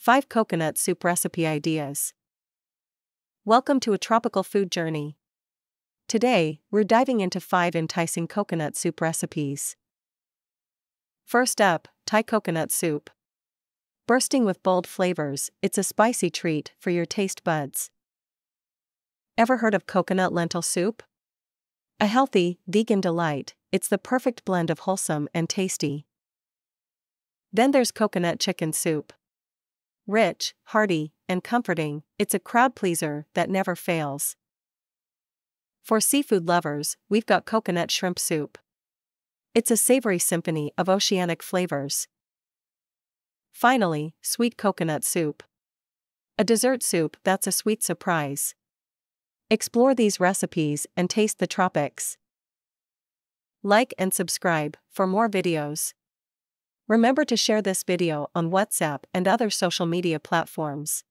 5 coconut soup recipe ideas. Welcome to a tropical food journey. Today, we're diving into 5 enticing coconut soup recipes. First up, Thai coconut soup. Bursting with bold flavors, it's a spicy treat for your taste buds. Ever heard of coconut lentil soup? A healthy, vegan delight, it's the perfect blend of wholesome and tasty. Then there's coconut chicken soup. Rich, hearty, and comforting, it's a crowd pleaser that never fails. For seafood lovers, we've got coconut shrimp soup. It's a savory symphony of oceanic flavors. Finally, sweet coconut soup. A dessert soup that's a sweet surprise. Explore these recipes and taste the tropics. Like and subscribe for more videos. Remember to share this video on WhatsApp and other social media platforms.